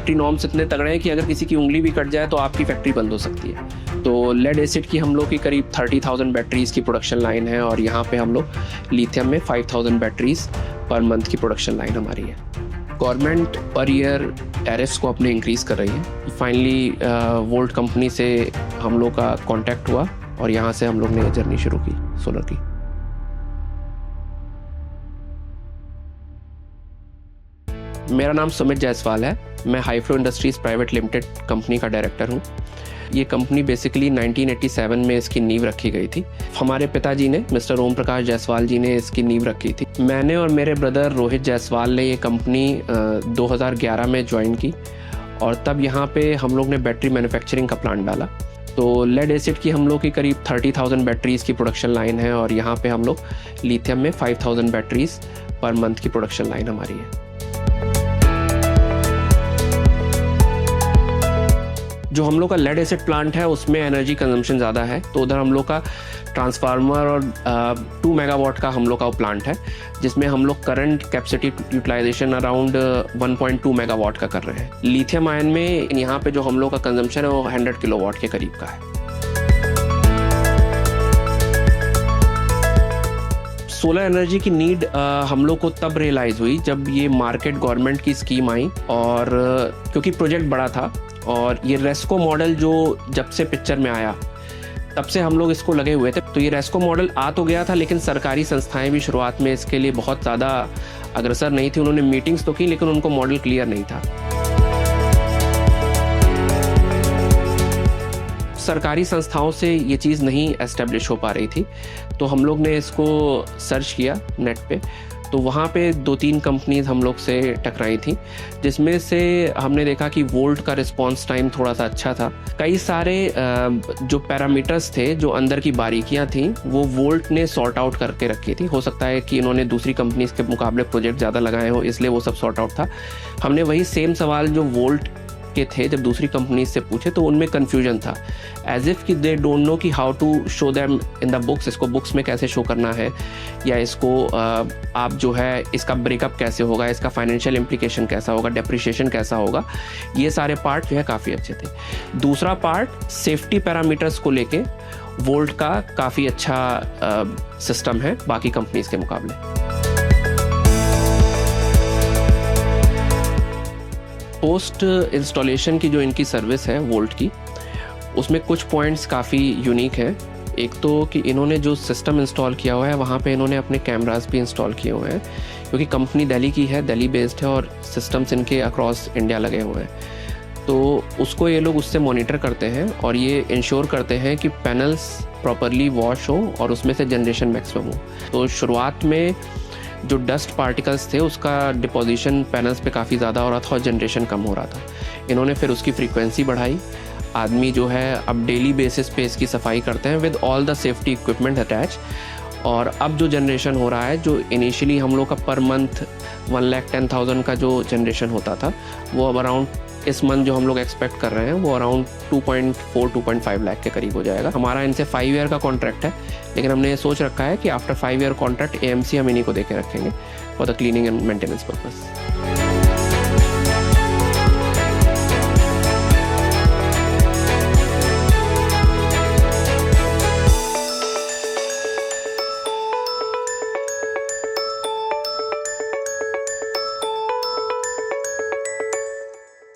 Factory norms इतने तगड़े हैं कि अगर किसी की उंगली भी कट जाए तो आपकी फैक्ट्री बंद हो सकती है। तो लेड एसिड की हम लोग की करीब 30,000 बैटरीज़ की प्रोडक्शन लाइन है और यहाँ पे हम लोग लिथियम में 5,000 बैटरीज़ पर मंथ की प्रोडक्शन लाइन हमारी है। गवर्नमेंट पर ईयर टैरिफ्स को अपने इंक्रीज़ कर रही है। फाइनली वोल्ट कंपनी से हम लोग का कॉन्टैक्ट हुआ और यहाँ से हम लोग ने जर्नी शुरू की सोलर की। मेरा नाम सुमित जायसवाल है। मैं high flow industries private limited company का डायरेक्टर हूँ। ये कंपनी बेसिकली 1987 में इसकी नींव रखी गई थी। हमारे पिताजी ने, मिस्टर ओम प्रकाश जायसवाल जी ने इसकी नींव रखी थी। मैंने और मेरे ब्रदर रोहित जायसवाल ने ये कंपनी 2011 में ज्वाइन की और तब यहाँ पे हम लोग ने बैटरी मैन्युफैक्चरिंग का प्लांट डाला। तो लेड एसिड की हम लोग की करीब 30,000 बैटरीज़ की प्रोडक्शन लाइन है और यहाँ पे हम लोग लिथियम में 5,000 बैटरीज़ पर मंथ की प्रोडक्शन लाइन हमारी है। जो हम लोग का लेड एसिड प्लांट है उसमें एनर्जी कंजम्पशन ज़्यादा है, तो उधर हम लोग का ट्रांसफार्मर और 2 मेगावाट का हम लोग का प्लांट है, जिसमें हम लोग current capacity utilisation around 1.2 megawatt का कर रहे हैं। लिथियम आयन में यहाँ पे जो हम लोग का कंजम्पशन है वो 100 किलोवाट के करीब का है। सोलर एनर्जी की नीड हम लोग को तब रियलाइज़ हुई जब ये मार्केट गवर्नमेंट की स्कीम आई और क्योंकि प्रोजेक्ट बड़ा था और ये रेस्को मॉडल जो जब से पिक्चर में आया तब से हम लोग इसको लगे हुए थे। तो ये रेस्को मॉडल आ तो गया था लेकिन सरकारी संस्थाएं भी शुरुआत में इसके लिए बहुत ज़्यादा अग्रसर नहीं थी। उन्होंने मीटिंग्स तो की लेकिन उनको मॉडल क्लियर नहीं था। सरकारी संस्थाओं से ये चीज़ नहीं एस्टेब्लिश हो पा रही थी, तो हम लोग ने इसको सर्च किया नेट पे, तो वहाँ पे 2-3 कंपनीज हम लोग से टकराई थी, जिसमें से हमने देखा कि वोल्ट का रिस्पांस टाइम थोड़ा सा अच्छा था। कई सारे जो पैरामीटर्स थे, जो अंदर की बारीकियाँ थी, वो वोल्ट ने सॉर्ट आउट करके रखी थी। हो सकता है कि इन्होंने दूसरी कंपनीज के मुकाबले प्रोजेक्ट ज़्यादा लगाए हो, इसलिए वो सब सॉर्ट आउट था। हमने वही सेम सवाल जो वोल्ट के थे जब दूसरी कंपनी से पूछे तो उनमें कंफ्यूजन था, एज इफ कि दे डोंट नो कि how to show them in the books, इसको बुक्स में कैसे शो करना है या इसको आप जो है इसका ब्रेकअप कैसे होगा, इसका फाइनेंशियल इम्प्लीकेशन कैसा होगा, डेप्रिशिएशन कैसा होगा। ये सारे पार्ट जो है काफ़ी अच्छे थे। दूसरा पार्ट सेफ्टी पैरामीटर्स को लेके वोल्ट का काफ़ी अच्छा सिस्टम है बाकी कंपनीज के मुकाबले। पोस्ट इंस्टॉलेशन की जो इनकी सर्विस है वोल्ट की, उसमें कुछ पॉइंट्स काफ़ी यूनिक है। एक तो कि इन्होंने जो सिस्टम इंस्टॉल किया हुआ है वहाँ पे इन्होंने अपने कैमरास भी इंस्टॉल किए हुए हैं, क्योंकि कंपनी दिल्ली की है, दिल्ली बेस्ड है और सिस्टम्स इनके अक्रॉस इंडिया लगे हुए हैं। तो उसको ये लोग उससे मॉनिटर करते हैं और ये इंश्योर करते हैं कि पैनल्स प्रॉपरली वॉश हो और उसमें से जनरेशन मैक्सिमम हो। तो शुरुआत में जो डस्ट पार्टिकल्स थे उसका डिपोजिशन पैनल्स पे काफ़ी ज़्यादा हो रहा था और जनरेशन कम हो रहा था। इन्होंने फिर उसकी फ्रीक्वेंसी बढ़ाई। आदमी जो है अब डेली बेसिस पे इसकी सफाई करते हैं with all the safety equipment attach. और अब जो जनरेशन हो रहा है, जो इनिशियली हम लोग का पर मंथ 1,10,000 का जो जनरेशन होता था, वो अब अराउंड इस मंथ जो हम लोग एक्सपेक्ट कर रहे हैं वो अराउंड 2.4-2.5 लाख के करीब हो जाएगा। हमारा इनसे 5 ईयर का कॉन्ट्रैक्ट है, लेकिन हमने ये सोच रखा है कि आफ्टर 5 ईयर कॉन्ट्रैक्ट AMC हम इन्हीं को दे के रखेंगे for the cleaning and maintenance purpose.